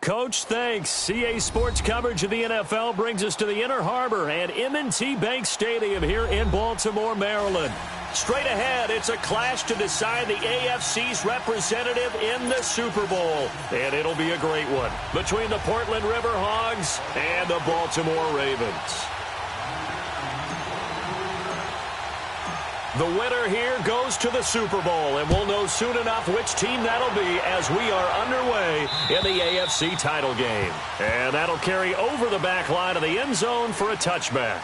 Coach, thanks. CA Sports coverage of the NFL brings us to the Inner Harbor and M&T Bank Stadium here in Baltimore, Maryland. Straight ahead, it's a clash to decide the AFC's representative in the Super Bowl. And it'll be a great one between the Portland River Hogs and the Baltimore Ravens. The winner here goes to the Super Bowl, and we'll know soon enough which team that'll be as we are underway in the AFC title game. And that'll carry over the back line of the end zone for a touchback.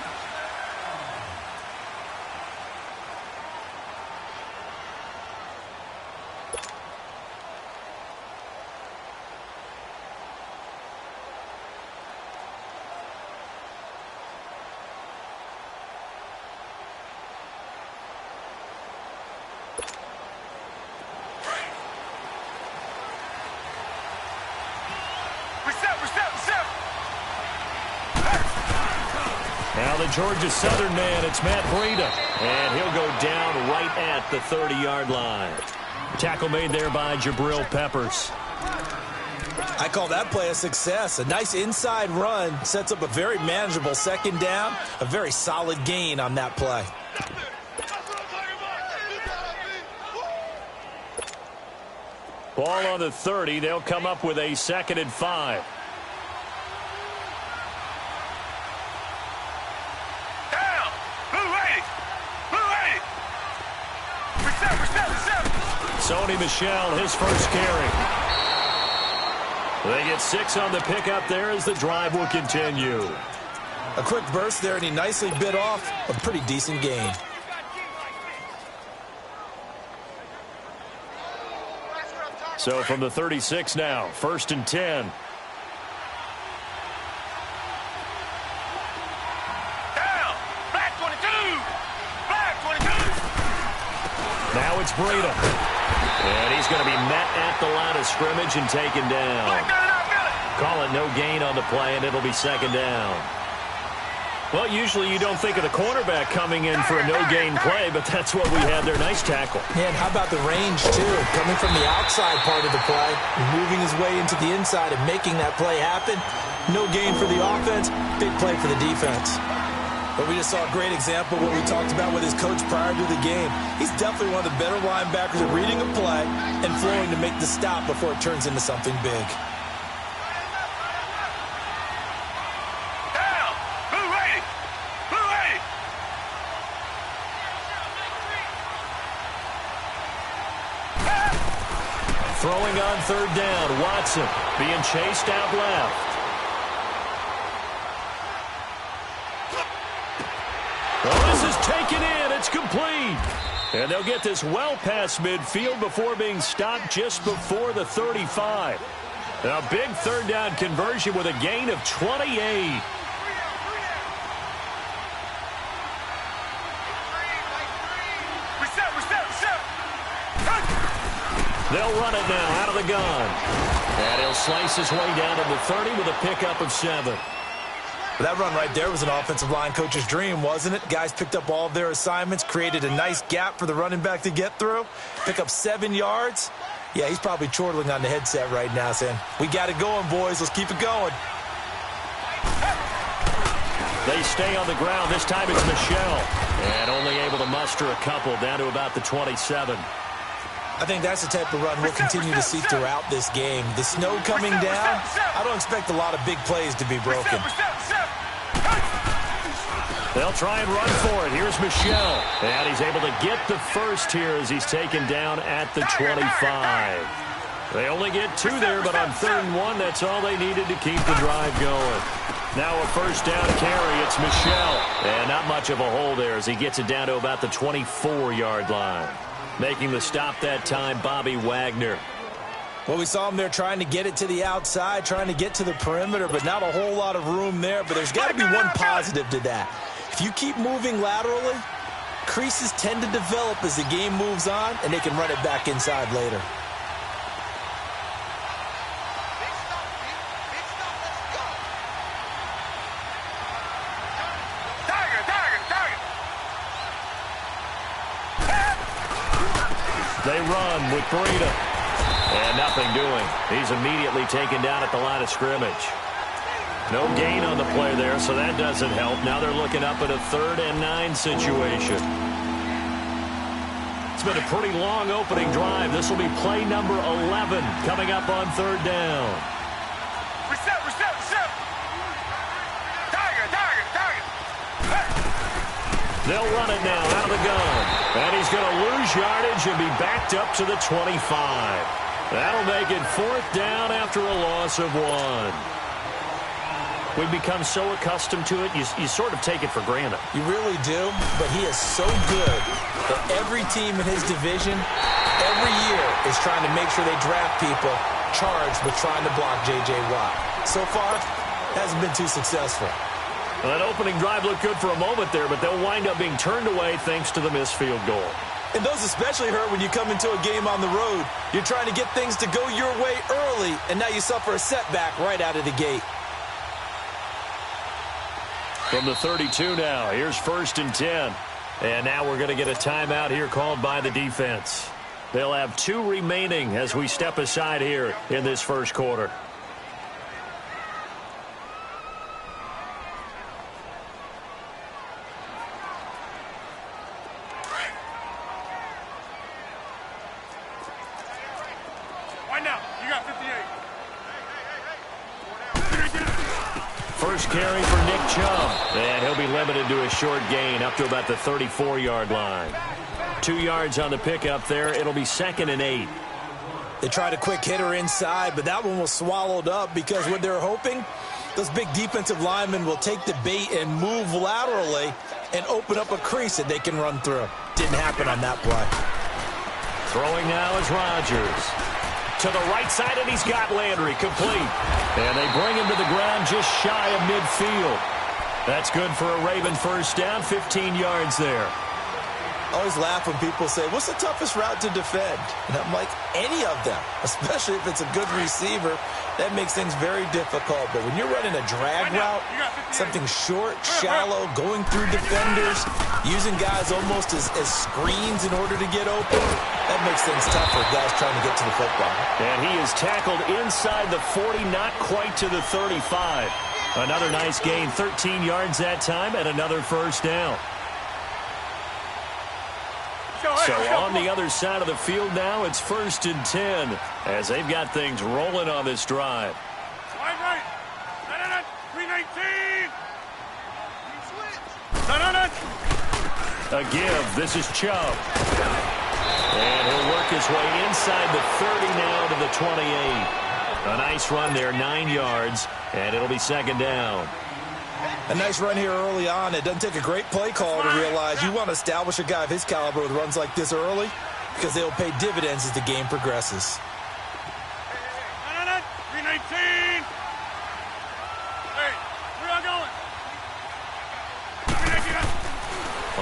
Now the Georgia Southern man, it's Matt Breida. And he'll go down right at the 30-yard line. Tackle made there by Jabril Peppers. I call that play a success. A nice inside run sets up a very manageable second down. A very solid gain on that play. Ball on the 30. They'll come up with a 2nd and 5. Sony Michel, his first carry. They get 6 on the pickup there as the drive will continue. A quick burst there, and he nicely bit off a pretty decent gain. So from the 36 now, 1st and 10. Now it's Breida. And he's going to be met at the line of scrimmage and taken down. Call it no gain on the play, and it'll be 2nd down. Well, usually you don't think of the cornerback coming in for a no-gain play, but that's what we had there. Nice tackle. And how about the range, too? Coming from the outside part of the play, moving his way into the inside and making that play happen. No gain for the offense, big play for the defense. But we just saw a great example of what we talked about with his coach prior to the game. He's definitely one of the better linebackers at reading a play and flowing to make the stop before it turns into something big. Throwing on 3rd down, Watson being chased out left. Oh, this is taken in. It's complete. And they'll get this well past midfield before being stopped just before the 35. A big 3rd down conversion with a gain of 28. They'll run it now out of the gun. And he'll slice his way down to the 30 with a pickup of 7. That run right there was an offensive line coach's dream, wasn't it? Guys picked up all of their assignments, created a nice gap for the running back to get through, pick up 7 yards. Yeah, he's probably chortling on the headset right now saying, we got it going, boys. Let's keep it going. They stay on the ground. This time it's Michel. And only able to muster a couple down to about the 27. I think that's the type of run we'll continue to see throughout this game. The snow coming down, I don't expect a lot of big plays to be broken. They'll try and run for it. Here's Michel. And he's able to get the first here as he's taken down at the 25. They only get 2 there, but on 3rd and 1, that's all they needed to keep the drive going. Now a 1st down carry. It's Michel. And not much of a hole there as he gets it down to about the 24-yard line. Making the stop that time, Bobby Wagner. Well, we saw him there trying to get it to the outside, trying to get to the perimeter, but not a whole lot of room there. But there's got to be one positive to that. If you keep moving laterally, creases tend to develop as the game moves on, and they can run it back inside later. They run with Breida. And nothing doing. He's immediately taken down at the line of scrimmage. No gain on the play there, so that doesn't help. Now they're looking up at a 3rd and 9 situation. It's been a pretty long opening drive. This will be play number 11 coming up on 3rd down. Reset. Target. They'll run it now out of the gun. And he's going to lose yardage and be backed up to the 25. That'll make it 4th down after a loss of 1. We've become so accustomed to it, you sort of take it for granted. You really do, but he is so good that every team in his division, every year, is trying to make sure they draft people charged with trying to block J.J. Watt. So far, hasn't been too successful. Well, that opening drive looked good for a moment there, but they'll wind up being turned away thanks to the missed field goal. And those especially hurt when you come into a game on the road. You're trying to get things to go your way early, and now you suffer a setback right out of the gate. From the 32 now, here's 1st and 10. And now we're going to get a timeout here called by the defense. They'll have 2 remaining as we step aside here in this first quarter. Wind out. You got 58. First carry for Nick Chubb. And he'll be limited to a short gain up to about the 34-yard line. 2 yards on the pickup there. It'll be 2nd and 8. They tried a quick hitter inside, but that one was swallowed up because what they're hoping, those big defensive linemen will take the bait and move laterally and open up a crease that they can run through. Didn't happen on that play. Throwing now is Rodgers. To the right side, and he's got Landry complete. And they bring him to the ground just shy of midfield. That's good for a Raven first down, 15 yards there. I always laugh when people say, what's the toughest route to defend? And I'm like, any of them, especially if it's a good receiver. That makes things very difficult. But when you're running a drag route, something short, shallow, going through defenders, using guys almost as screens in order to get open, that makes things tough for guys trying to get to the football. And he is tackled inside the 40, not quite to the 35. Another nice gain, 13 yards that time, and another first down. So on the other side of the field now, it's 1st and 10 as they've got things rolling on this drive. Right. 319. A give. This is Chubb. And he'll work his way inside the 30 now to the 28. A nice run there, 9 yards, and it'll be 2nd down. A nice run here early on. It doesn't take a great play call to realize you want to establish a guy of his caliber with runs like this early because they'll pay dividends as the game progresses. 319. Hey, where y'all going? 319.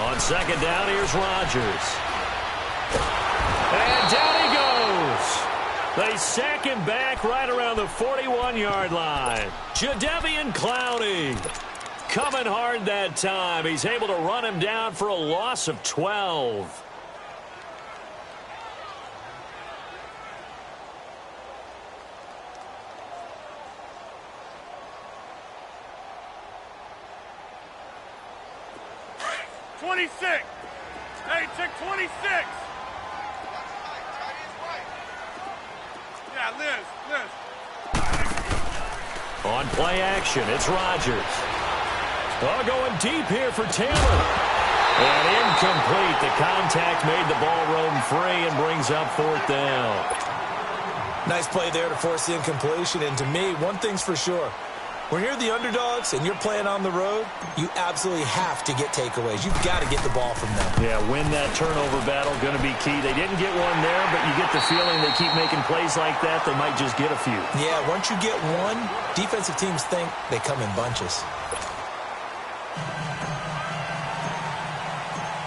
On 2nd down, here's Rodgers. And down he goes. They sack him back right around the 41-yard line. Jadeveon Clowney coming hard that time. He's able to run him down for a loss of 12. Hey, check 26. Yeah, Liz. On play action, it's Rodgers. Oh, going deep here for Taylor. And incomplete. The contact made the ball roam free and brings up 4th down. Nice play there to force the incompletion. And to me, one thing's for sure. When you're the underdogs and you're playing on the road, you absolutely have to get takeaways. You've got to get the ball from them. Yeah, win that turnover battle, going to be key. They didn't get one there, but you get the feeling they keep making plays like that, they might just get a few. Yeah, once you get one, defensive teams think they come in bunches.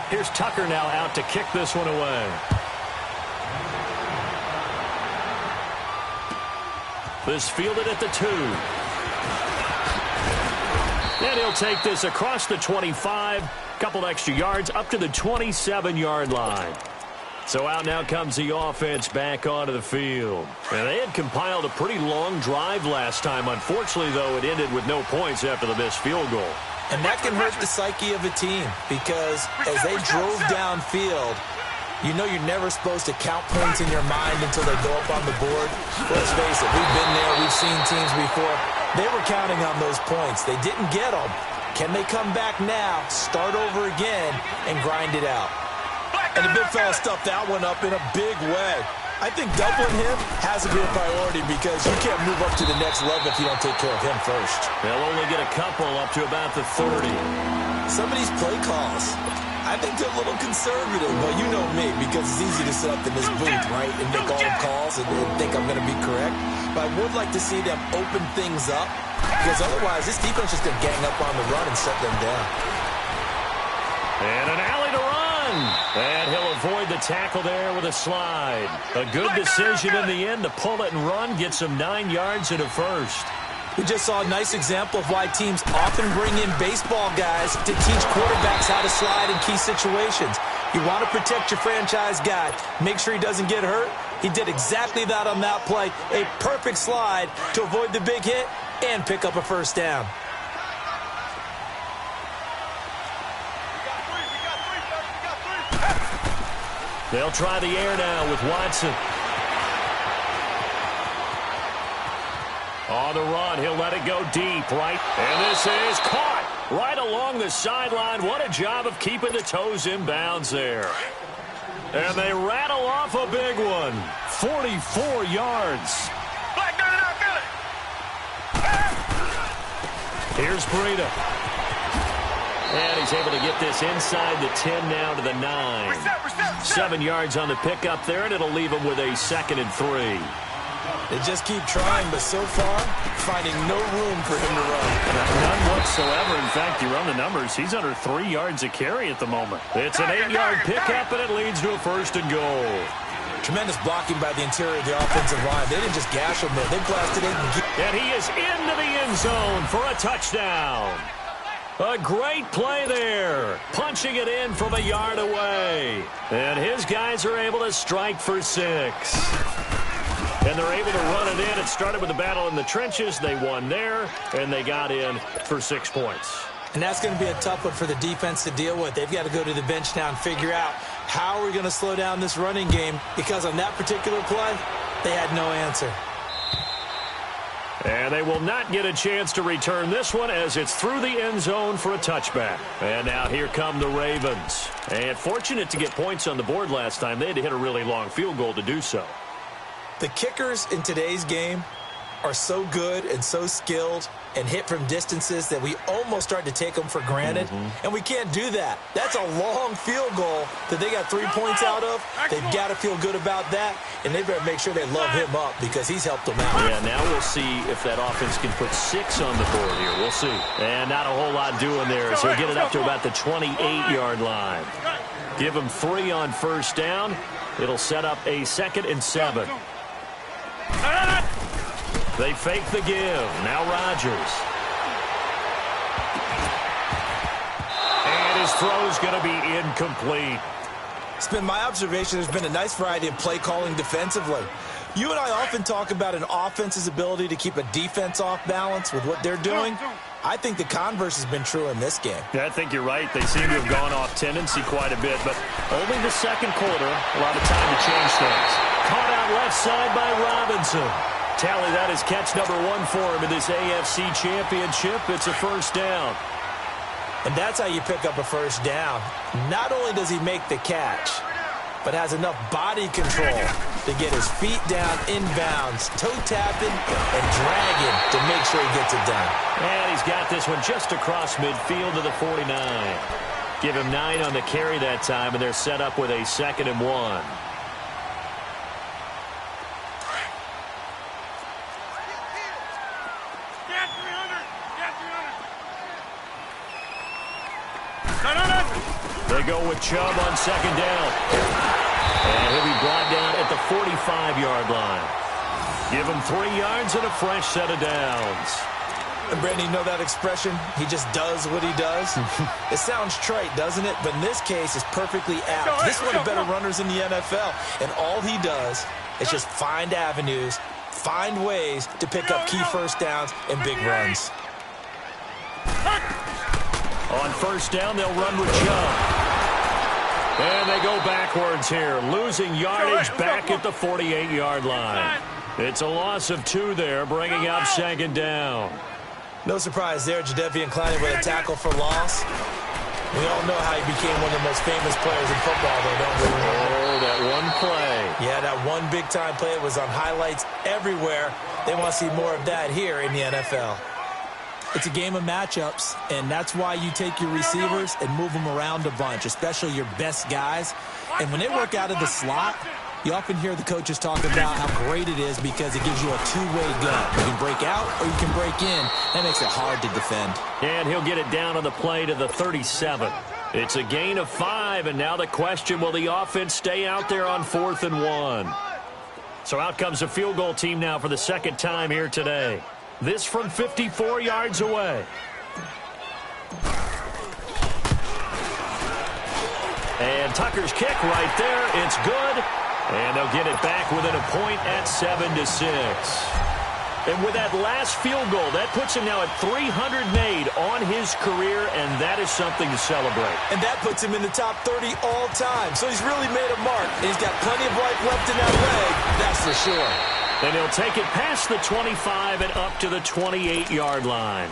Here's Tucker now out to kick this one away. This fielded at the 2. And he'll take this across the 25, couple extra yards up to the 27-yard line. So out now comes the offense back onto the field. And they had compiled a pretty long drive last time. Unfortunately, though, it ended with no points after the missed field goal. And that can hurt the psyche of a team because as they drove downfield, you know you're never supposed to count points in your mind until they go up on the board. Let's face it, we've been there. We've seen teams before. They were counting on those points. They didn't get them. Can they come back now, start over again, and grind it out? And the big fella stuffed that one up in a big way. I think doubling him has to be a priority because you can't move up to the next level if you don't take care of him first. They'll only get a couple up to about the 30. Some of these play calls, I think they're a little conservative, but you know me, because it's easy to sit up in this booth, right, and make all the calls and think I'm going to be correct. But I would like to see them open things up, because otherwise this defense is going to gang up on the run and shut them down. And an alley to run. And he'll avoid the tackle there with a slide. A good decision in the end to pull it and run, gets him 9 yards and a first. We just saw a nice example of why teams often bring in baseball guys to teach quarterbacks how to slide in key situations. You want to protect your franchise guy. Make sure he doesn't get hurt. He did exactly that on that play. A perfect slide to avoid the big hit and pick up a first down. They'll try the air now with Watson. On the run, he'll let it go deep, right? And this is caught right along the sideline. What a job of keeping the toes in bounds there. And they rattle off a big one. 44 yards. Here's Breida. And he's able to get this inside the 10 now to the 9. 7 yards on the pickup there, and it'll leave him with a 2nd and 3. They just keep trying, but so far, finding no room for him to run. None whatsoever. In fact, you run the numbers, he's under 3 yards a carry at the moment. It's an 8-yard pickup, and it leads to a 1st and goal. Tremendous blocking by the interior of the offensive line. They didn't just gash him there. They blasted it. And he is into the end zone for a touchdown. A great play there. Punching it in from a yard away. And his guys are able to strike for 6. And they're able to run it in. It started with a battle in the trenches. They won there, and they got in for 6 points. And that's going to be a tough one for the defense to deal with. They've got to go to the bench now and figure out how are we going to slow down this running game, because on that particular play, they had no answer. And they will not get a chance to return this one as it's through the end zone for a touchback. And now here come the Ravens. And fortunate to get points on the board last time. They had to hit a really long field goal to do so. The kickers in today's game are so good and so skilled and hit from distances that we almost start to take them for granted. And we can't do that. That's a long field goal that they got 3 points out of. They've got to feel good about that, and they better make sure they love him up because he's helped them out. Yeah, now we'll see if that offense can put 6 on the board here. We'll see. And not a whole lot doing there, so he'll get it up to about the 28-yard line. Give him 3 on 1st down. It'll set up a 2nd and 7. They fake the give. Now Rodgers. And his throw's going to be incomplete. It's been my observation there's been a nice variety of play calling defensively. You and I often talk about an offense's ability to keep a defense off balance with what they're doing. I think the converse has been true in this game. Yeah, I think you're right. They seem to have gone off tendency quite a bit, but only the 2nd quarter, a lot of time to change things. Caught out left side by Robinson. Tally, that is catch number 1 for him in this AFC Championship. It's a 1st down. And that's how you pick up a 1st down. Not only does he make the catch, but has enough body control to get his feet down inbounds, toe tapping and dragging to make sure he gets it done. And he's got this one just across midfield to the 49. Give him 9 on the carry that time, and they're set up with a 2nd and 1. They go with Chubb on 2nd down. And he'll be brought down at the 45-yard line. Give him 3 yards and a fresh set of downs. And Brandon, you know that expression? He just does what he does. It sounds trite, doesn't it? But in this case, it's perfectly apt. This is one of the better runners in the NFL. And all he does is just find avenues, find ways to pick up key first downs and big runs. On first down, they'll run with Chubb. And they go backwards here, losing yardage back at the 48-yard line. It's a loss of 2 there, bringing up second down. No surprise there, Jadeveon Clowney with a tackle for loss. We all know how he became one of the most famous players in football, though, don't we? Oh, that one play. Yeah, that one big-time play. It was on highlights everywhere. They want to see more of that here in the NFL. It's a game of matchups, and that's why you take your receivers and move them around a bunch, especially your best guys. And when they work out of the slot, you often hear the coaches talk about how great it is because it gives you a two-way gun. You can break out or you can break in. That makes it hard to defend. And he'll get it down on the play to the 37. It's a gain of 5, and now the question, will the offense stay out there on 4th and 1? So out comes a field goal team now for the second time here today. This from 54 yards away. And Tucker's kick right there. It's good. And they'll get it back within a point at 7-6. And with that last field goal, that puts him now at 300 made on his career, and that is something to celebrate. And that puts him in the top 30 all time. So he's really made a mark. And he's got plenty of life left in that leg, that's for sure. And he'll take it past the 25 and up to the 28-yard line.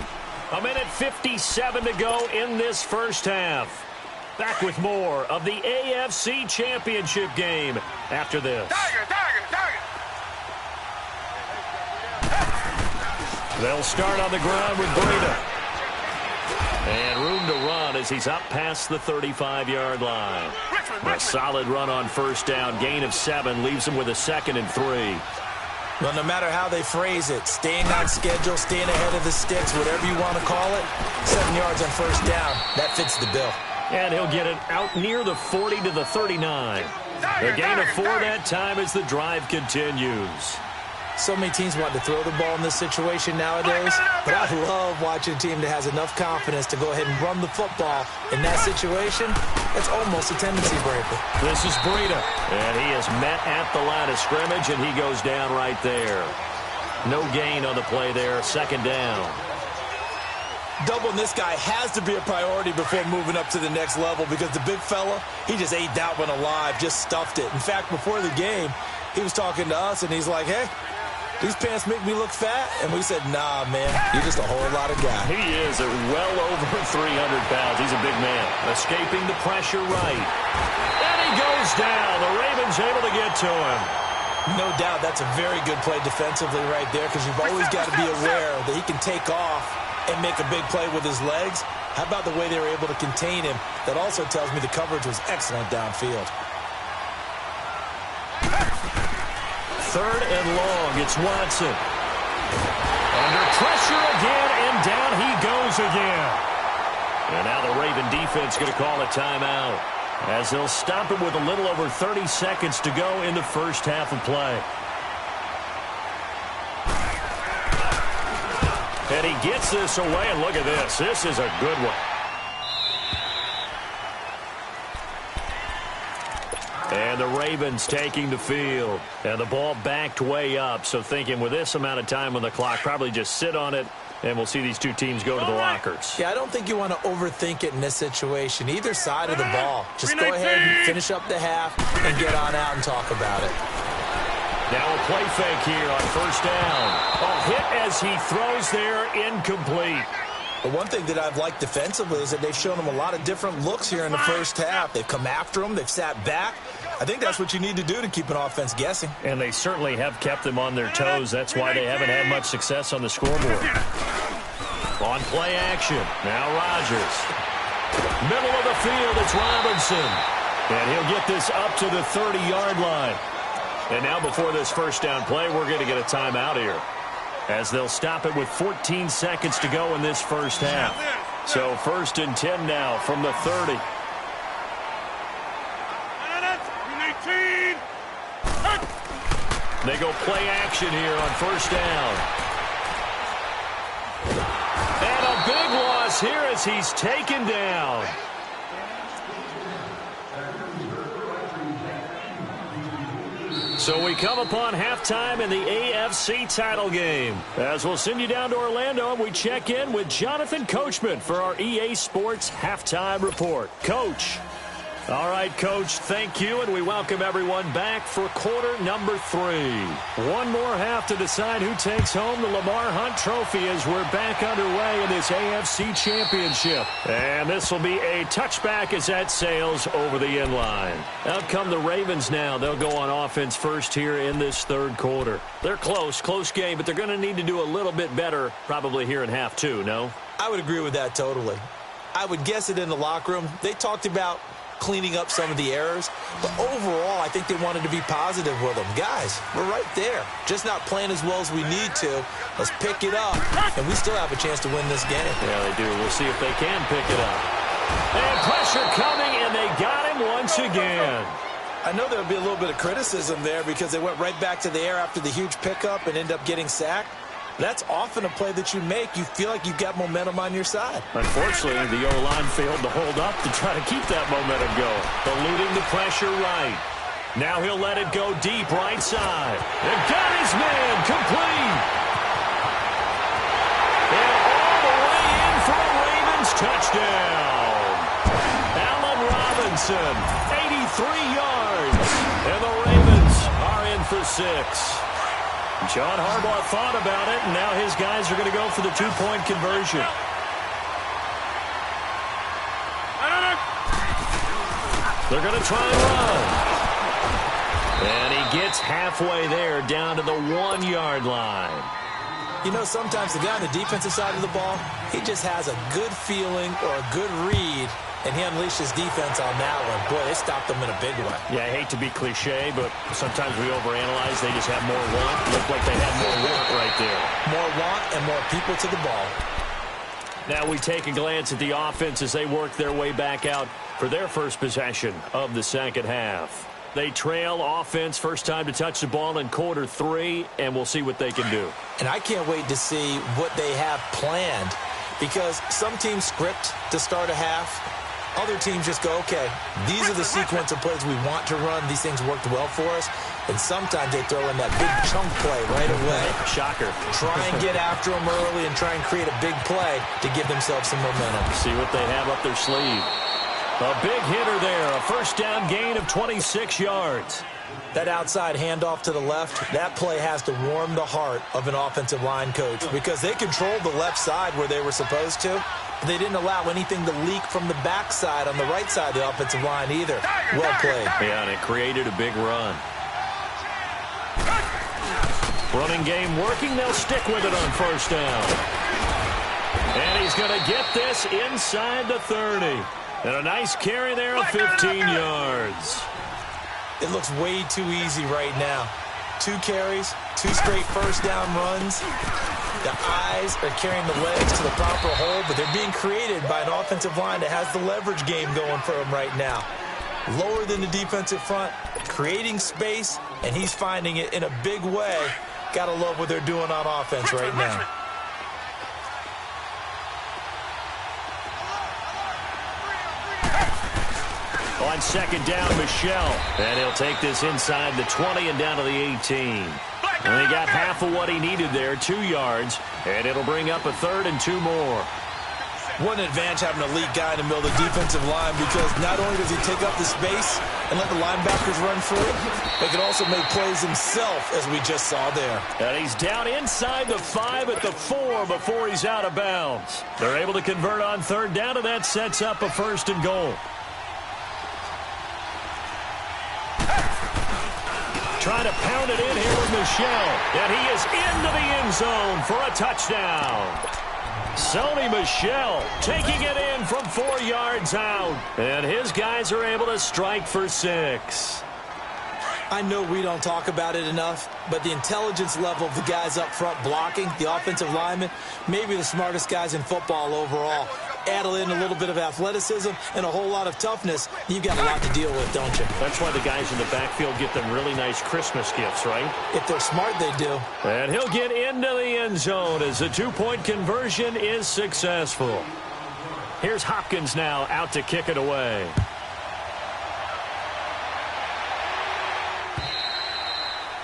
1:57 to go in this first half. Back with more of the AFC Championship game after this. They'll start on the ground with Breida. And room to run as he's up past the 35-yard line. A solid run on first down. Gain of 7 leaves him with a 2nd and 3. Well, no matter how they phrase it, staying on schedule, staying ahead of the sticks, whatever you want to call it, 7 yards on first down, that fits the bill. And he'll get it out near the 40 to the 39. The gain of 4 that time as the drive continues. So many teams want to throw the ball in this situation nowadays, but I love watching a team that has enough confidence to go ahead and run the football. In that situation, it's almost a tendency breaker. This is Breida, and he is met at the line of scrimmage, and he goes down right there. No gain on the play there, 2nd down. Doubling this guy has to be a priority before moving up to the next level because the big fella, he just ate that one alive, just stuffed it. In fact, before the game, he was talking to us, and he's like, hey, these pants make me look fat? And we said, nah, man, you're just a whole lot of guy. He is at well over 300 pounds. He's a big man. Escaping the pressure right. And he goes down. The Ravens able to get to him. No doubt that's a very good play defensively right there because you've always got to be aware that he can take off and make a big play with his legs. How about the way they were able to contain him? That also tells me the coverage was excellent downfield. 3rd and long. It's Watson. Under pressure again, and down he goes again. And now the Raven defense going to call a timeout as they'll stop him with a little over 30 seconds to go in the first half of play. And he gets this away, and look at this. This is a good one. And the Ravens taking the field. And the ball backed way up. So thinking with this amount of time on the clock, probably just sit on it, and we'll see these two teams go to the lockers. Yeah, I don't think you want to overthink it in this situation. Either side of the ball. Just go ahead and finish up the half and get on out and talk about it. Now a play fake here on first down. A hit as he throws there, incomplete. The one thing that I've liked defensively is that they've shown him a lot of different looks here in the first half. They've come after him. They've sat back. I think that's what you need to do to keep an offense guessing. And they certainly have kept them on their toes. That's why they haven't had much success on the scoreboard. On play action. Now Rodgers. Middle of the field, it's Robinson. And he'll get this up to the 30-yard line. And now before this first down play, we're going to get a timeout here, as they'll stop it with 14 seconds to go in this first half. So 1st and 10 now from the 30. #18. They go play action here on first down. as he's taken down. So we come upon halftime in the AFC title game. As we'll send you down to Orlando, and we check in with Jonathan Coachman for our EA Sports Halftime Report. Coach. All right, Coach, thank you, and we welcome everyone back for quarter number 3. One more half to decide who takes home the Lamar Hunt Trophy as we're back underway in this AFC Championship. And this will be a touchback as that sails over the end line. Out come the Ravens now. They'll go on offense first here in this third quarter. They're close game, but they're going to need to do a little bit better probably here in half 2, no? I would agree with that totally. I would guess it in the locker room. They talked about cleaning up some of the errors, but overall I think they wanted to be positive with them. Guys, we're right there, just not playing as well as we need to. Let's pick it up, and we still have a chance to win this game. Yeah, they do. We'll see if they can pick it up. And pressure coming, and they got him once again. I know there'll be a little bit of criticism there because they went right back to the air after the huge pickup and ended up getting sacked. That's often a play that you make. You feel like you've got momentum on your side. Unfortunately, the O-line failed to hold up to try to keep that momentum going. Eluding the pressure right. Now he'll let it go deep right side. And got his man complete. And all the way in for a Ravens touchdown. Allen Robinson, 83 yards. And the Ravens are in for 6. John Harbaugh thought about it, and now his guys are going to go for the 2-point conversion. They're going to try and run. And he gets halfway there, down to the 1-yard line. You know, sometimes the guy on the defensive side of the ball, he just has a good feeling or a good read, and he unleashed his defense on that one. Boy, they stopped them in a big way. Yeah, I hate to be cliche, but sometimes we overanalyze. They just have more want. Looked like they had more want right there. More want and more people to the ball. Now we take a glance at the offense as they work their way back out for their first possession of the second half. They trail offense first time to touch the ball in quarter 3, and we'll see what they can do. And I can't wait to see what they have planned, because some teams script to start a half. Other teams just go, okay, these are the sequence of plays we want to run. These things worked well for us. And sometimes they throw in that big chunk play right away. Shocker. Try and get after them early and try and create a big play to give themselves some momentum. See what they have up their sleeve. A big hitter there, a first down gain of 26 yards. That outside handoff to the left, that play has to warm the heart of an offensive line coach because they controlled the left side where they were supposed to. They didn't allow anything to leak from the backside on the right side of the offensive line either. Well played. Yeah, and it created a big run. Running game working. They'll stick with it on first down. And he's going to get this inside the 30. And a nice carry there of 15 yards. It looks way too easy right now. 2 carries, 2 straight first down runs. The eyes are carrying the legs to the proper hole, but they're being created by an offensive line that has the leverage game going for them right now. Lower than the defensive front, creating space, and he's finding it in a big way. Gotta love what they're doing on offense right now. On second down, Michel. And he'll take this inside the 20 and down to the 18. And he got half of what he needed there, 2 yards. And it'll bring up a 3rd and 2 more. What an advantage having an elite guy in the middle of the defensive line, because not only does he take up the space and let the linebackers run free, but can also make plays himself, as we just saw there. And he's down inside the 5 at the 4 before he's out of bounds. They're able to convert on 3rd down, and that sets up a 1st and goal. Trying to pound it in here with Michel. And he is into the end zone for a touchdown. Sony Michel taking it in from 4 yards out. And his guys are able to strike for 6. I know we don't talk about it enough, but the intelligence level of the guys up front blocking, the offensive linemen, maybe the smartest guys in football overall. Add in a little bit of athleticism and a whole lot of toughness, you've got a lot to deal with, don't you? That's why the guys in the backfield get them really nice Christmas gifts, right? If they're smart, they do. And he'll get into the end zone as the 2-point conversion is successful. Here's Hopkins now out to kick it away.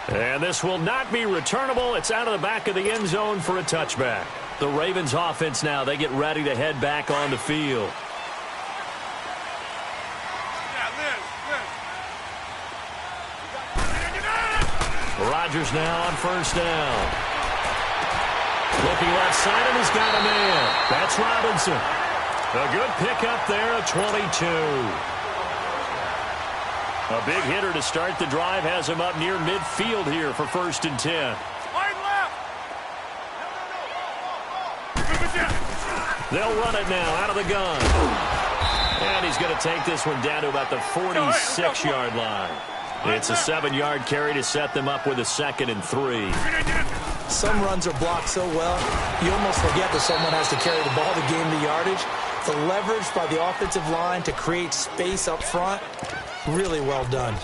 And this will not be returnable. It's out of the back of the end zone for a touchback. The Ravens offense now, they get ready to head back on the field. Rodgers now on first down. Looking left side, and he's got a man. That's Robinson. A good pickup there at 22. A big hitter to start the drive has him up near midfield here for 1st and 10. They'll run it now out of the gun. And he's going to take this one down to about the 46-yard line. It's a 7-yard carry to set them up with a 2nd and 3. Some runs are blocked so well, you almost forget that someone has to carry the ball to gain the yardage. The leverage by the offensive line to create space up front, really well done.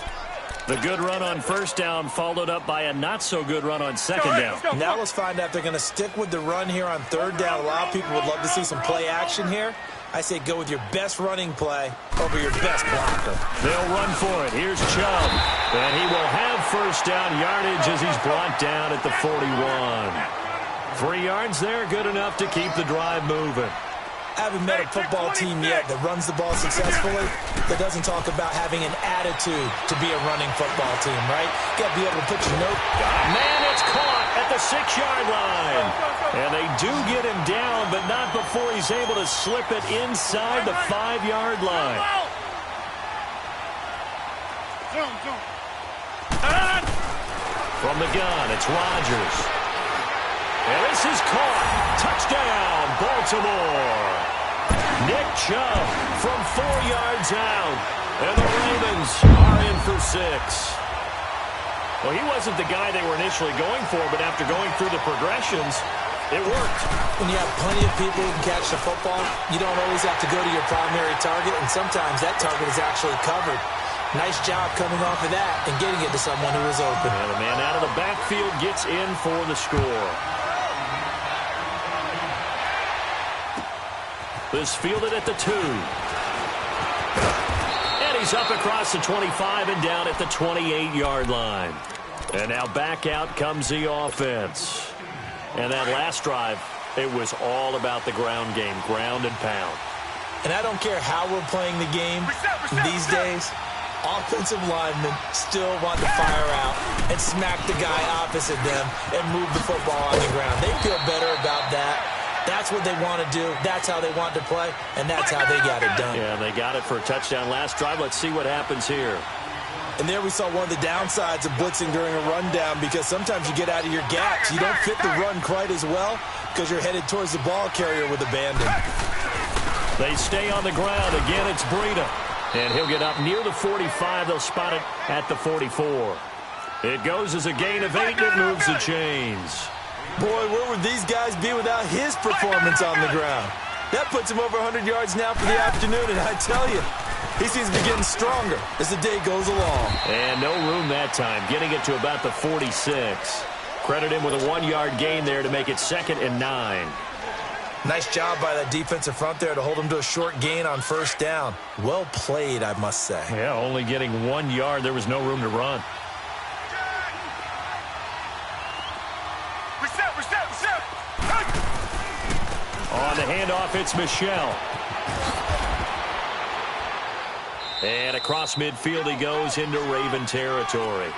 The good run on first down followed up by a not-so-good run on second down. Now let's find out if they're going to stick with the run here on third down. A lot of people would love to see some play action here. I say go with your best running play over your best blocker. They'll run for it. Here's Chubb. And he will have first down yardage as he's brought down at the 41. 3 yards there, good enough to keep the drive moving. I haven't met a football team yet that runs the ball successfully that doesn't talk about having an attitude to be a running football team, right? You got to be able to put your note. Man, it's caught at the 6-yard line. And they do get him down, but not before he's able to slip it inside the 5-yard line. From the gun, it's Rodgers. And this is caught. Touchdown, Baltimore. Nick Chubb from 4 yards out. And the Ravens are in for 6. Well, he wasn't the guy they were initially going for, but after going through the progressions, it worked. When you have plenty of people who can catch the football, you don't always have to go to your primary target, and sometimes that target is actually covered. Nice job coming off of that and getting it to someone who is open. And the man out of the backfield gets in for the score. This fielded at the 2. And he's up across the 25 and down at the 28-yard line. And now back out comes the offense. And that last drive, it was all about the ground game, ground and pound. And I don't care how we're playing the game these days, offensive linemen still want to fire out and smack the guy opposite them and move the football on the ground. They feel better about that. That's what they want to do. That's how they want to play, and that's how they got it done. Yeah, they got it for a touchdown last drive. Let's see what happens here. And there we saw one of the downsides of blitzing during a rundown, because sometimes you get out of your gaps. You don't fit the run quite as well because you're headed towards the ball carrier with abandon. They stay on the ground. Again, it's Breida. And he'll get up near the 45. They'll spot it at the 44. It goes as a gain of 8, and it moves the chains. Boy, where would these guys be without his performance on the ground? That puts him over 100 yards now for the afternoon, and I tell you, he seems to be getting stronger as the day goes along. And no room that time, getting it to about the 46. Credit him with a 1-yard gain there to make it 2nd and 9. Nice job by that defensive front there to hold him to a short gain on first down. Well played, I must say. Yeah, only getting 1 yard. There was no room to run. On the handoff, it's Michel. And across midfield he goes into Raven territory.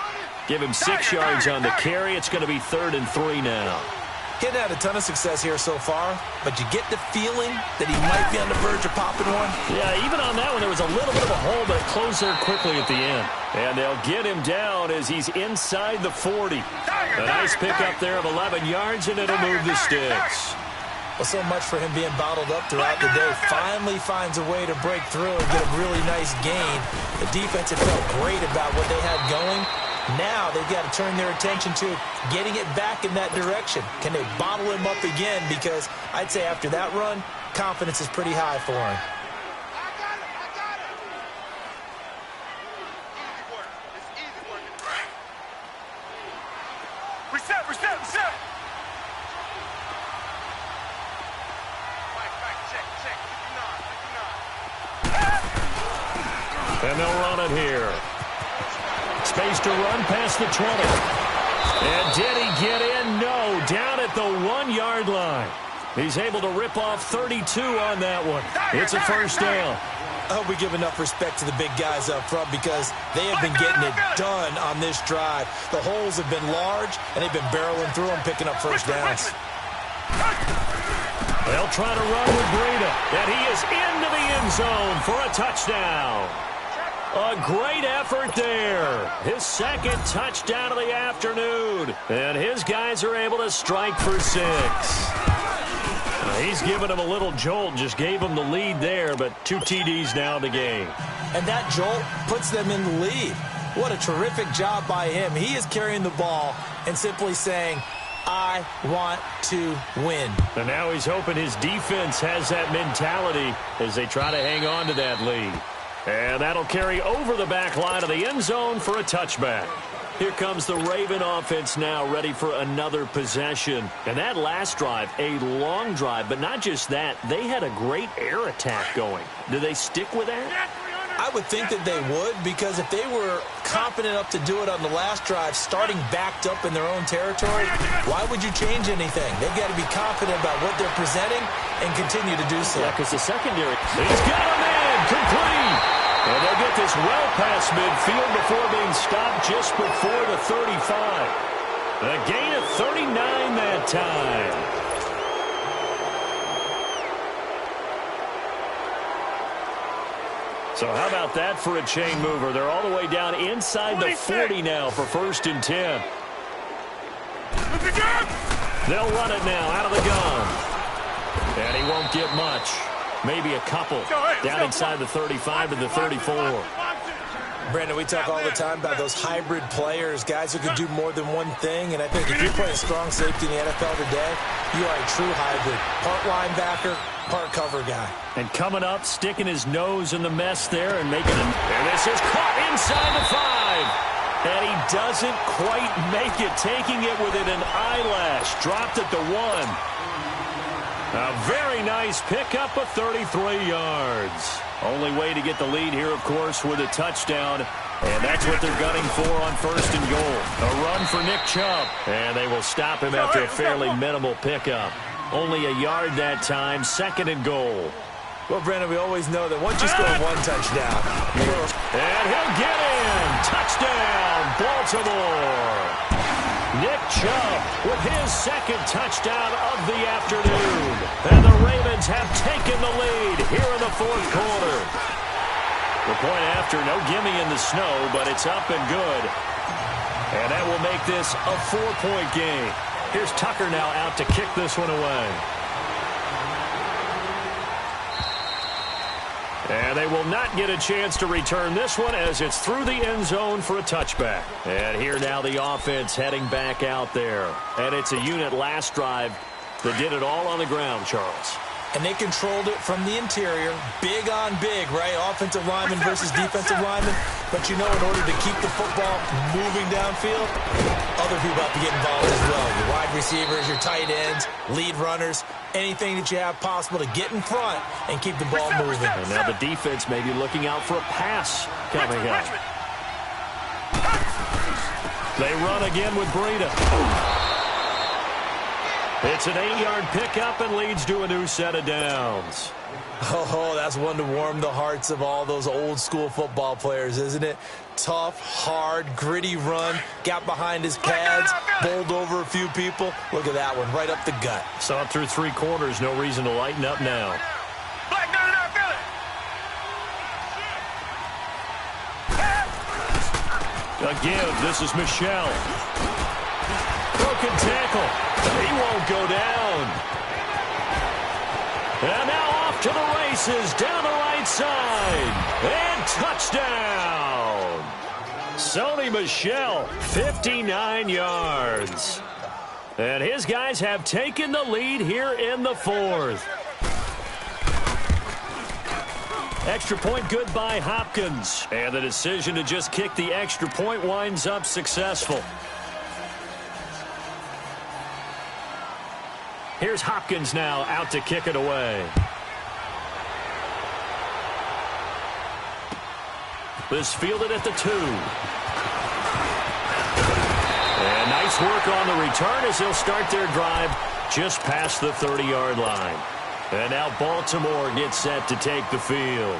Give him 6 yards on the carry. It's going to be 3rd and 3 now. Getting had a ton of success here so far, but you get the feeling that he might be on the verge of popping one. Yeah, even on that one, there was a little bit of a hole, but it closed there quickly at the end. And they'll get him down as he's inside the 40. A nice pickup there of 11 yards, and it'll move the sticks. Well, so much for him being bottled up throughout the day. Finally finds a way to break through and get a really nice gain. The defense had felt great about what they had going. Now they've got to turn their attention to getting it back in that direction. Can they bottle him up again? Because I'd say after that run, confidence is pretty high for him. Reset. And they'll run it here. Space to run past the 20. And did he get in? No. Down at the 1-yard line. He's able to rip off 32 on that one. It's a first down. I hope we give enough respect to the big guys up front because they have been getting it done on this drive. The holes have been large, and they've been barreling through them, picking up first downs. They'll try to run with Breida, and he is into the end zone for a touchdown. A great effort there. His second touchdown of the afternoon. And his guys are able to strike for 6. He's given him a little jolt, just gave him the lead there, but 2 TDs now in the game. And that jolt puts them in the lead. What a terrific job by him. He is carrying the ball and simply saying, I want to win. And now he's hoping his defense has that mentality as they try to hang on to that lead. And that'll carry over the back line of the end zone for a touchback. Here comes the Raven offense now, ready for another possession. And that last drive, a long drive, but not just that. They had a great air attack going. Do they stick with that? I would think that they would, because if they were confident enough to do it on the last drive, starting backed up in their own territory, why would you change anything? They've got to be confident about what they're presenting and continue to do so. Yeah, because the secondary, he's got a man, complete. And they'll get this well past midfield before being stopped just before the 35. A gain of 39 that time. So how about that for a chain mover? They're all the way down inside the 40 now for 1st and 10. They'll run it now out of the gun. And he won't get much. Maybe a couple. Down inside the 35 to the 34. Brandon, we talk all the time about those hybrid players, guys who can do more than one thing. And I think if you're playing strong safety in the NFL today, you are a true hybrid. Part linebacker, part cover guy. And coming up, sticking his nose in the mess there and making it. And this is caught inside the 5. And he doesn't quite make it, taking it within an eyelash. Dropped at the 1. A very nice pickup of 33 yards. Only way to get the lead here, of course, with a touchdown. And that's what they're gunning for on 1st and goal. A run for Nick Chubb. And they will stop him after a fairly minimal pickup. Only a yard that time, 2nd and goal. Well, Brandon, we always know that once you score one touchdown. And he'll get in. Touchdown, Baltimore. Nick Chubb with his 2nd touchdown of the afternoon. And the Ravens have taken the lead here in the 4th quarter. The point after, no gimme in the snow, but it's up and good. And that will make this a 4-point game. Here's Tucker now out to kick this one away. And they will not get a chance to return this one as it's through the end zone for a touchback. And here now the offense heading back out there. And it's a unit last drive that did it all on the ground, Charles. And they controlled it from the interior, big on big, right? Offensive lineman versus defensive lineman. But you know, in order to keep the football moving downfield, other people have to get involved as well. Your wide receivers, your tight ends, lead runners, anything that you have possible to get in front and keep the ball moving. And now the defense may be looking out for a pass coming up. They run again with Breida. It's an 8-yard pickup and leads to a new set of downs. Oh, that's one to warm the hearts of all those old school football players, isn't it? Tough, hard, gritty run, got behind his pads, bowled over a few people. Look at that one, right up the gut. Saw it through 3 quarters, no reason to lighten up now. Again, this is Michel. Broken tackle. He won't go down. And now off to the races down the right side. And touchdown. Sony Michel, 59 yards. And his guys have taken the lead here in the 4th. Extra point good by Hopkins. And the decision to just kick the extra point winds up successful. Here's Hopkins now out to kick it away. This fielded at the 2. And nice work on the return as they'll start their drive just past the 30-yard line. And now Baltimore gets set to take the field.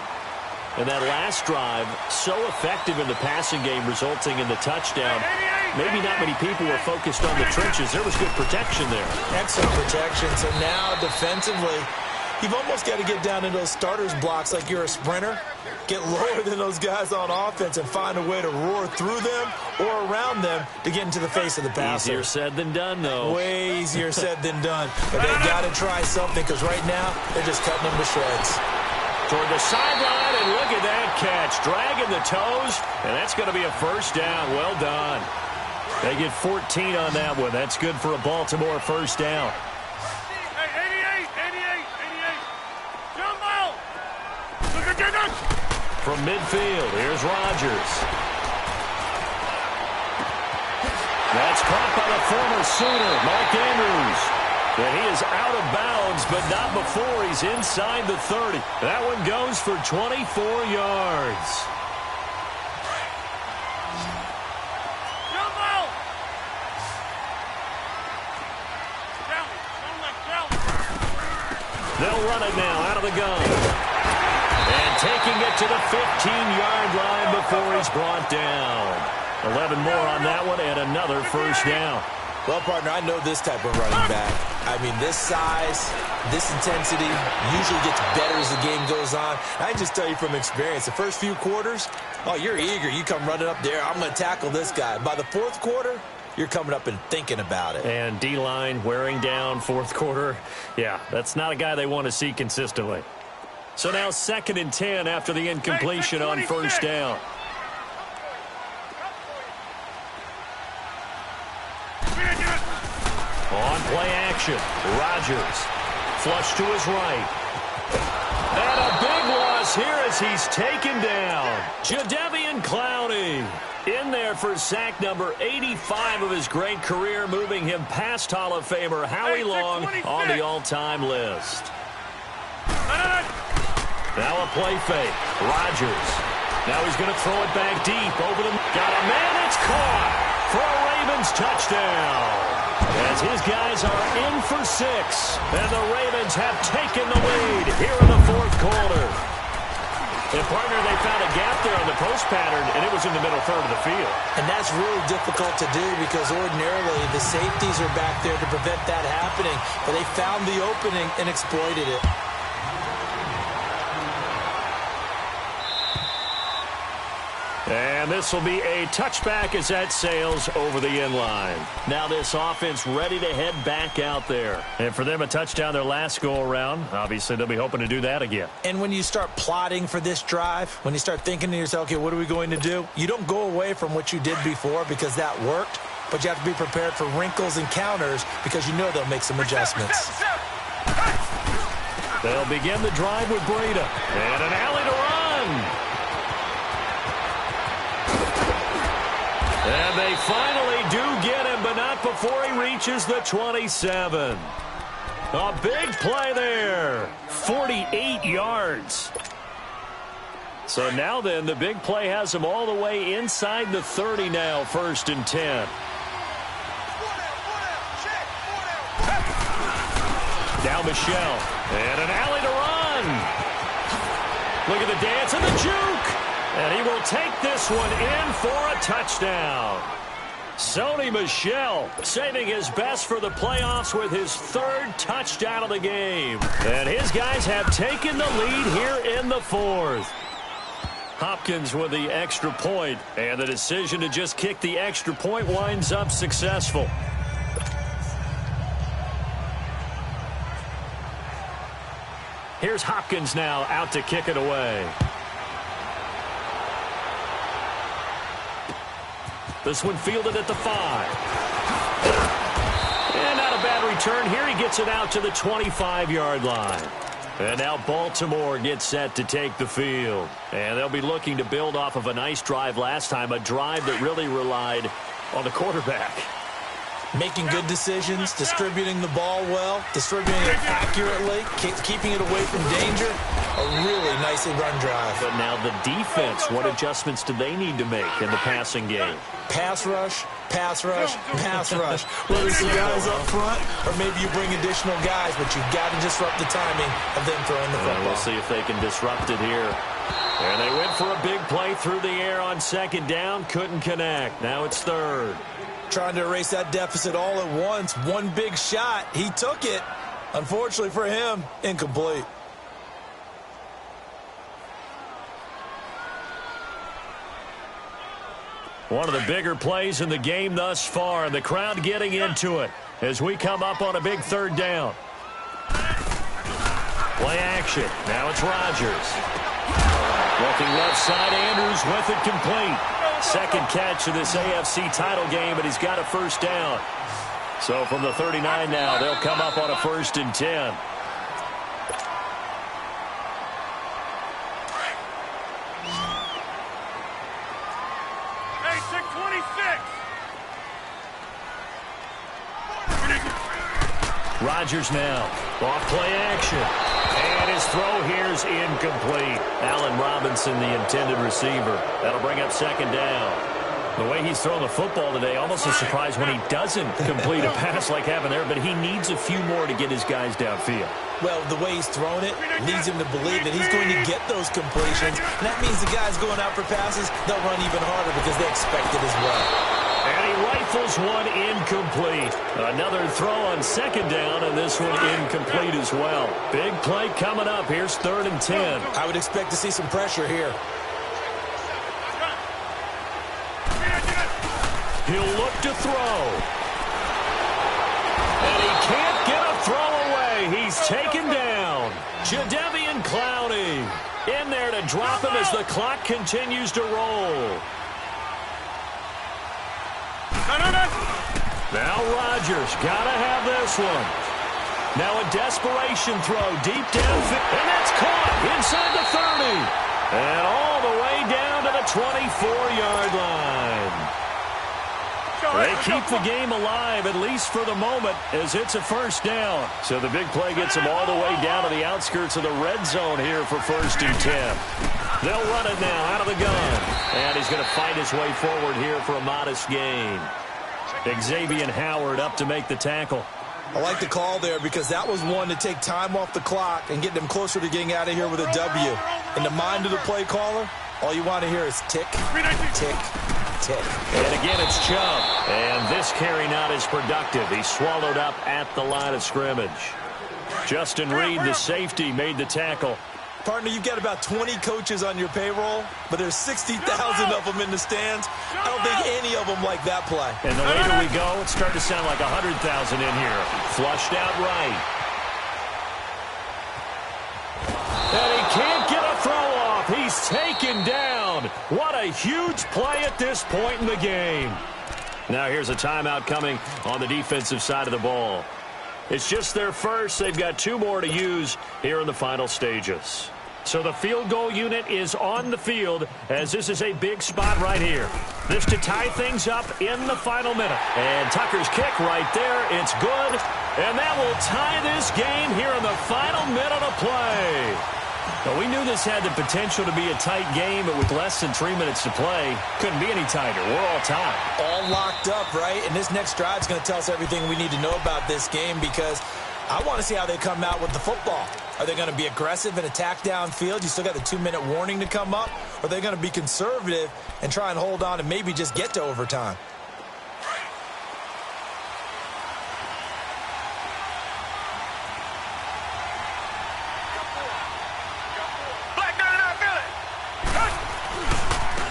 And that last drive, so effective in the passing game, resulting in the touchdown. Maybe not many people were focused on the trenches. There was good protection there. Excellent protection. So now defensively, you've almost got to get down in those starters blocks like you're a sprinter. Get lower than those guys on offense and find a way to roar through them or around them to get into the face of the passer. Easier said than done, though. Way easier said than done. But they've got to try something because right now they're just cutting them to shreds. Toward the sideline, and look at that catch. Dragging the toes, and that's going to be a first down. Well done. They get 14 on that one. That's good for a Baltimore first down. Hey, 88. Jump out. Look. From midfield, here's Rodgers. That's caught by the former Sooner, Mark Andrews. And he is out of bounds, but not before he's inside the 30. That one goes for 24 yards. Jump out. They'll run it now out of the gun. And taking it to the 15-yard line before he's brought down. 11 more on that one and another first down. Well, partner, I know this type of running back. I mean, this size, this intensity usually gets better as the game goes on. I can just tell you from experience, the first few quarters, oh, you're eager. You come running up there, I'm going to tackle this guy. By the fourth quarter, you're coming up and thinking about it. And D-line wearing down fourth quarter. Yeah, that's not a guy they want to see consistently. So now 2nd and 10 after the incompletion on first down. On play action, Rodgers. Flush to his right. And a big loss here as he's taken down. Jadeveon Clowney in there for sack number 85 of his great career, moving him past Hall of Famer Howie Long on the all-time list. Now a play fake. Rodgers. Now he's going to throw it back deep over the... Got a man, it's caught for a Ravens touchdown. As his guys are in for 6, and the Ravens have taken the lead here in the fourth quarter. And, partner, they found a gap there on the post pattern, and it was in the middle third of the field. And that's really difficult to do because ordinarily the safeties are back there to prevent that happening. But they found the opening and exploited it. And this will be a touchback as that sails over the end line. Now this offense ready to head back out there. And for them, a touchdown their last go-around. Obviously, they'll be hoping to do that again. And when you start plotting for this drive, when you start thinking to yourself, okay, what are we going to do? You don't go away from what you did before because that worked, but you have to be prepared for wrinkles and counters because you know they'll make some adjustments. They'll begin the drive with Breida. And an alley to run. And they finally do get him, but not before he reaches the 27. A big play there. 48 yards. So now then, the big play has him all the way inside the 30 now, 1st and 10. Now Michel. And an alley to run. Look at the dance and the juke. And he will take this one in for a touchdown. Sony Michel saving his best for the playoffs with his 3rd touchdown of the game. And his guys have taken the lead here in the 4th. Hopkins with the extra point, and the decision to just kick the extra point winds up successful. Here's Hopkins now out to kick it away. This one fielded at the 5. And not a bad return here. He gets it out to the 25-yard line. And now Baltimore gets set to take the field. And they'll be looking to build off of a nice drive last time, a drive that really relied on the quarterback. Making good decisions, distributing the ball well, distributing it accurately, keeping it away from danger. A really nicely run drive. But now the defense, what adjustments do they need to make in the passing game? Pass rush, pass rush, pass rush. Whether it's the guys up front or maybe you bring additional guys, but you've got to disrupt the timing of them throwing the football. We'll see if they can disrupt it here. And they went for a big play through the air on second down. Couldn't connect. Now it's third. Trying to erase that deficit all at once. One big shot. He took it. Unfortunately for him, incomplete. One of the bigger plays in the game thus far, and the crowd getting into it as we come up on a big third down. Play action. Now it's Rodgers. Looking left side, Andrews with it complete. Second catch of this AFC title game, and he's got a first down. So from the 39 now, they'll come up on a 1st and 10. Hey, 626. Rodgers now. Off play action. And his throw here is incomplete. Allen Robinson, the intended receiver. That'll bring up second down. The way he's thrown the football today, almost a surprise when he doesn't complete a pass like happened there, but he needs a few more to get his guys downfield. Well, the way he's thrown it leads him to believe that he's going to get those completions. And that means the guys going out for passes, they'll run even harder because they expect it as well. And he rifles one incomplete. Another throw on second down, and this one incomplete as well. Big play coming up. Here's 3rd and 10. I would expect to see some pressure here. He'll look to throw. And he can't get a throw away. He's taken down. Jadeveon Clowney in there to drop him as the clock continues to roll. Now Rodgers got to have this one. Now a desperation throw deep downfield. And that's caught inside the 30. And all the way down to the 24-yard line. They keep the game alive, at least for the moment, as it's a first down. So the big play gets them all the way down to the outskirts of the red zone here for 1st and 10. They'll run it now out of the gun. And he's going to fight his way forward here for a modest gain. Xavier Howard up to make the tackle. I like the call there because that was one to take time off the clock and get them closer to getting out of here with a W. In the mind of the play caller, all you want to hear is tick, tick, tick. And again, it's Chubb. And this carry not as productive. He's swallowed up at the line of scrimmage. Justin Reed, the safety, made the tackle. Partner, you've got about 20 coaches on your payroll, but there's 60,000 of them in the stands. I don't think any of them like that play. And the later we go, it's starting to sound like 100,000 in here. Flushed out right. And he can't get a throw off. He's taken down. What a huge play at this point in the game. Now here's a timeout coming on the defensive side of the ball. It's just their first. They've got 2 more to use here in the final stages. So the field goal unit is on the field as this is a big spot right here. This to tie things up in the final minute. And Tucker's kick right there. It's good. And that will tie this game here in the final minute of play. Well, we knew this had the potential to be a tight game, but with less than 3 minutes to play, couldn't be any tighter. We're all tied. All locked up, right? And this next drive is going to tell us everything we need to know about this game because I want to see how they come out with the football. Are they going to be aggressive and attack downfield? You still got the 2-minute warning to come up? Or are they going to be conservative and try and hold on and maybe just get to overtime?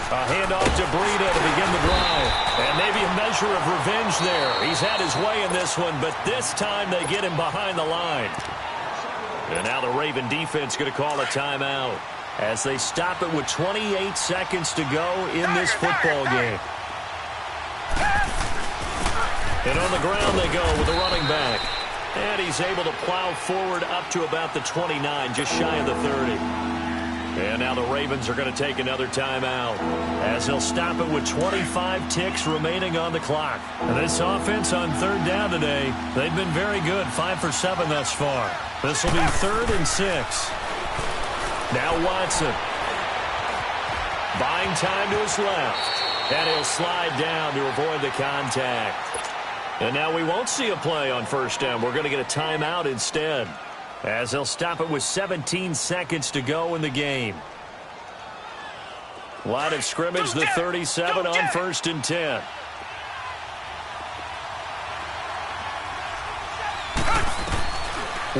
A handoff to Breida to begin the drive. And maybe a measure of revenge there. He's had his way in this one, but this time they get him behind the line. And now the Raven defense going to call a timeout as they stop it with 28 seconds to go in this football game. And on the ground they go with the running back. And he's able to plow forward up to about the 29, just shy of the 30. And now the Ravens are going to take another timeout as they'll stop it with 25 ticks remaining on the clock. And this offense on third down today, they've been very good, 5 for 7 thus far. This will be 3rd and 6. Now Watson. Buying time to his left. And he'll slide down to avoid the contact. And now we won't see a play on first down. We're going to get a timeout instead, as they'll stop it with 17 seconds to go in the game. Line of scrimmage, the 37 on 1st and 10.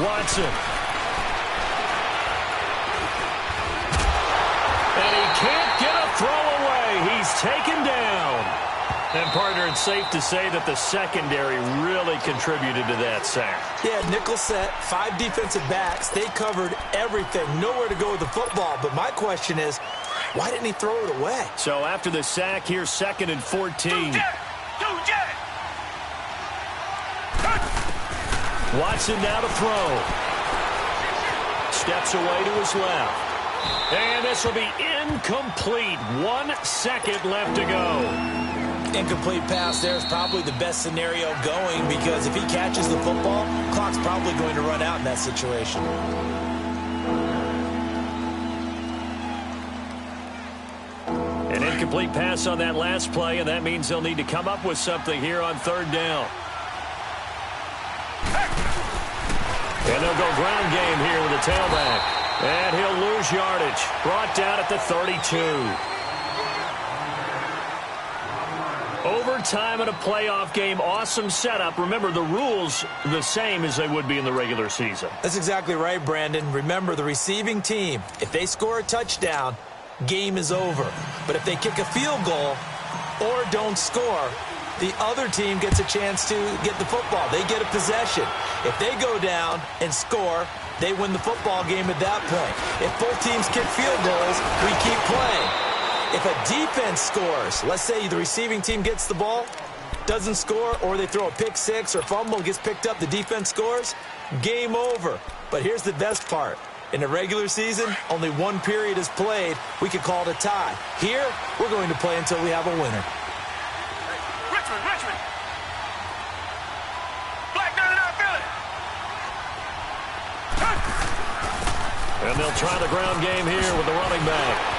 Watson. And he can't get a throw away. He's taken down. And, partner, it's safe to say that the secondary really contributed to that sack. Yeah, nickel set, 5 defensive backs. They covered everything. Nowhere to go with the football. But my question is, why didn't he throw it away? So after the sack, here's 2nd and 14. Watson now to throw. Steps away to his left. And this will be incomplete. 1 second left to go. Incomplete pass there is probably the best scenario going, because if he catches the football, clock's probably going to run out in that situation. An incomplete pass on that last play, and that means they'll need to come up with something here on 3rd down. And they'll go ground game here with the tailback. And he'll lose yardage. Brought down at the 32. Overtime in a playoff game, awesome setup. Remember, the rules the same as they would be in the regular season. That's exactly right, Brandon. Remember, the receiving team, if they score a touchdown, game is over. But if they kick a field goal or don't score, the other team gets a chance to get the football. They get a possession. If they go down and score, they win the football game at that point. If both teams kick field goals, we keep playing. If a defense scores, let's say the receiving team gets the ball, doesn't score, or they throw a pick six or fumble, gets picked up, the defense scores, game over. But here's the best part. In the regular season, only 1 period is played. We could call it a tie. Here, we're going to play until we have a winner. Richmond. Black 99 Philly. And they'll try the ground game here with the running back.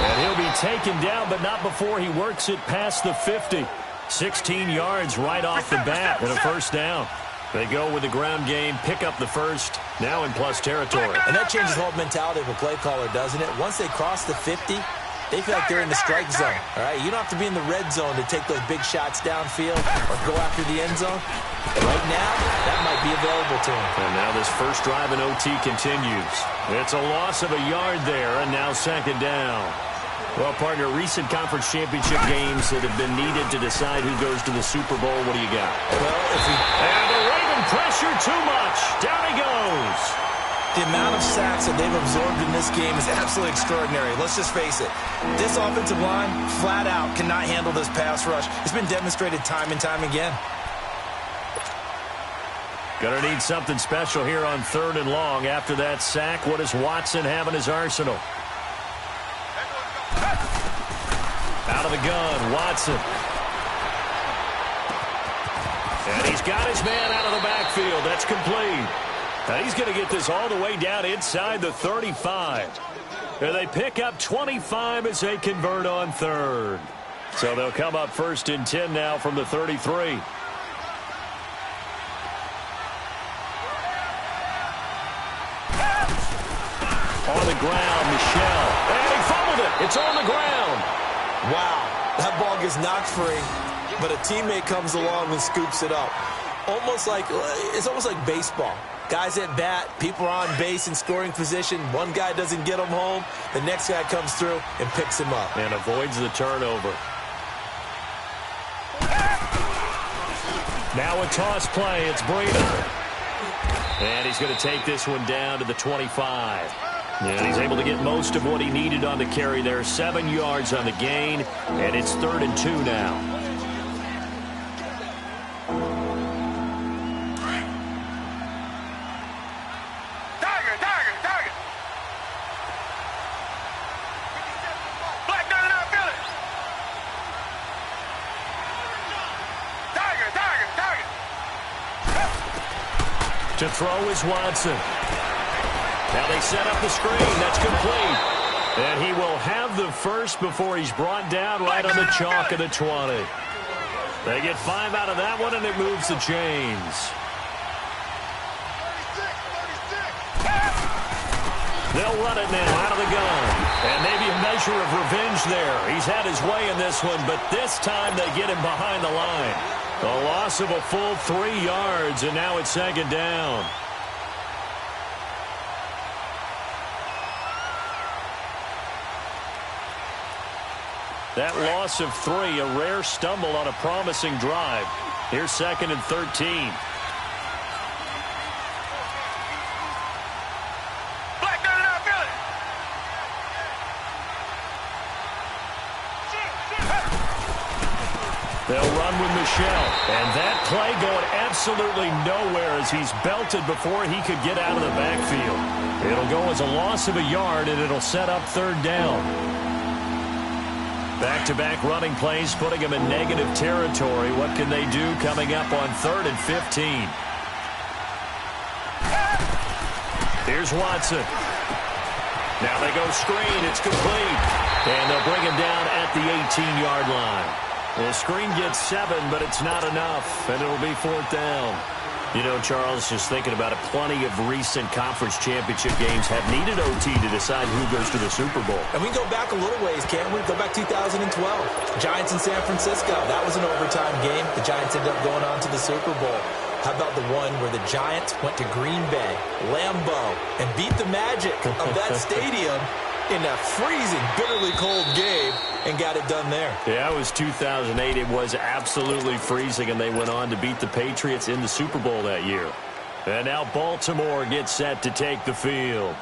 And he'll be taken down, but not before he works it past the 50. 16 yards right off the bat and a first down. They go with the ground game, pick up the first, now in plus territory. And that changes the whole mentality of a play caller, doesn't it? Once they cross the 50, they feel like they're in the strike zone. All right, you don't have to be in the red zone to take those big shots downfield or go after the end zone. But right now, that might be available to him. And now this first drive in OT continues. It's a loss of a yard there, and now 2nd down. Well, partner, recent conference championship games that have been needed to decide who goes to the Super Bowl. What do you got? Well, and the Raven pressure too much. Down he goes. The amount of sacks that they've absorbed in this game is absolutely extraordinary. Let's just face it. This offensive line, flat out, cannot handle this pass rush. It's been demonstrated time and time again. Gonna need something special here on 3rd and long. After that sack, what does Watson have in his arsenal? Out of the gun, Watson. And he's got his man out of the backfield. That's complete. Now he's going to get this all the way down inside the 35. And they pick up 25 as they convert on 3rd. So they'll come up 1st and 10 now from the 33. On the ground, Michel. And he fumbled it. It's on the ground. Wow, that ball gets knocked free, but a teammate comes along and scoops it up. It's almost like baseball. Guys at bat, people are on base in scoring position. One guy doesn't get him home. The next guy comes through and picks him up. And avoids the turnover. Now a toss play. It's Breida. And he's going to take this one down to the 25. And he's able to get most of what he needed on the carry there. 7 yards on the gain, and it's 3rd and 2 now. Tiger. To throw is Watson. Now they set up the screen. That's complete. And he will have the first before he's brought down right on the chalk of the 20. They get 5 out of that one, and it moves the chains. They'll run it now out of the gun. And maybe a measure of revenge there. He's had his way in this one, but this time they get him behind the line. A loss of a full 3 yards, and now it's second down. That loss of 3, a rare stumble on a promising drive. Here's second and 13. They'll run with Michel. And that play going absolutely nowhere as he's belted before he could get out of the backfield. It'll go as a loss of a yard, and it'll set up third down. Back-to-back running plays, putting them in negative territory. What can they do coming up on 3rd and 15? Here's Watson. Now they go screen. It's complete. And they'll bring him down at the 18-yard line. Well, the screen gets 7, but it's not enough, and it'll be 4th down. You know, Charles, just thinking about it, plenty of recent conference championship games have needed OT to decide who goes to the Super Bowl. And we go back a little ways, can't we? Go back 2012. Giants in San Francisco. That was an overtime game. The Giants ended up going on to the Super Bowl. How about the one where the Giants went to Green Bay, Lambeau, and beat the magic of that stadium in a freezing, bitterly cold game and got it done there. Yeah, it was 2008. It was absolutely freezing, and they went on to beat the Patriots in the Super Bowl that year. And now Baltimore gets set to take the field.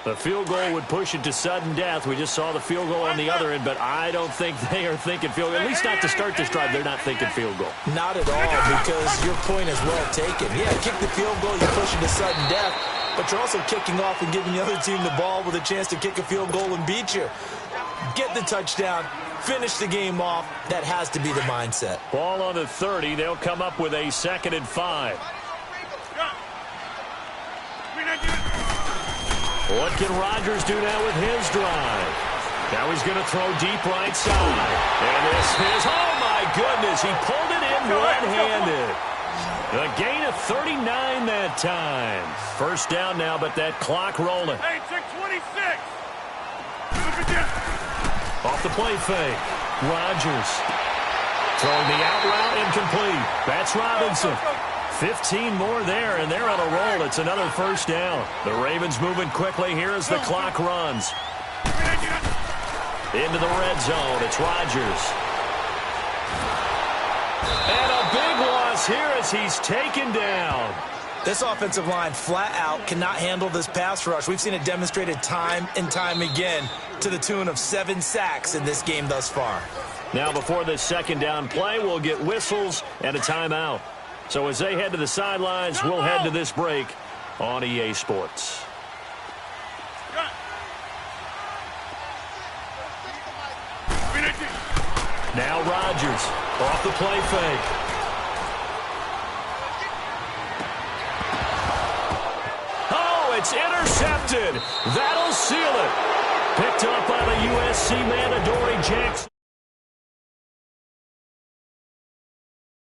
The field goal would push it to sudden death. We just saw the field goal on the other end, but I don't think they are thinking field goal. At least not to start this drive. They're not thinking field goal. Not at all, because your point is well taken. Yeah, kick the field goal, you push it to sudden death, but you're also kicking off and giving the other team the ball with a chance to kick a field goal and beat you. Get the touchdown, finish the game off. That has to be the mindset. Ball on the 30. They'll come up with a 2nd and 5. What can Rodgers do now with his drive? Now he's going to throw deep right side. And this is, oh my goodness, he pulled it in one-handed. A gain of 39 that time. First down now, but that clock rolling. Hey, 6:26. Off the play fake. Rodgers throwing the out route incomplete. That's Robinson. 15 more there, and they're on a roll. It's another first down. The Ravens moving quickly here as the clock runs. Into the red zone. It's Rodgers. And a big loss here as he's taken down. This offensive line flat out cannot handle this pass rush. We've seen it demonstrated time and time again to the tune of 7 sacks in this game thus far. Now before this second down play, we'll get whistles and a timeout. So as they head to the sidelines, we'll head to this break on EA Sports. Now Rodgers off the play fake. Oh, it's intercepted. That'll seal it. Picked up by the USC man, Adoree Jackson.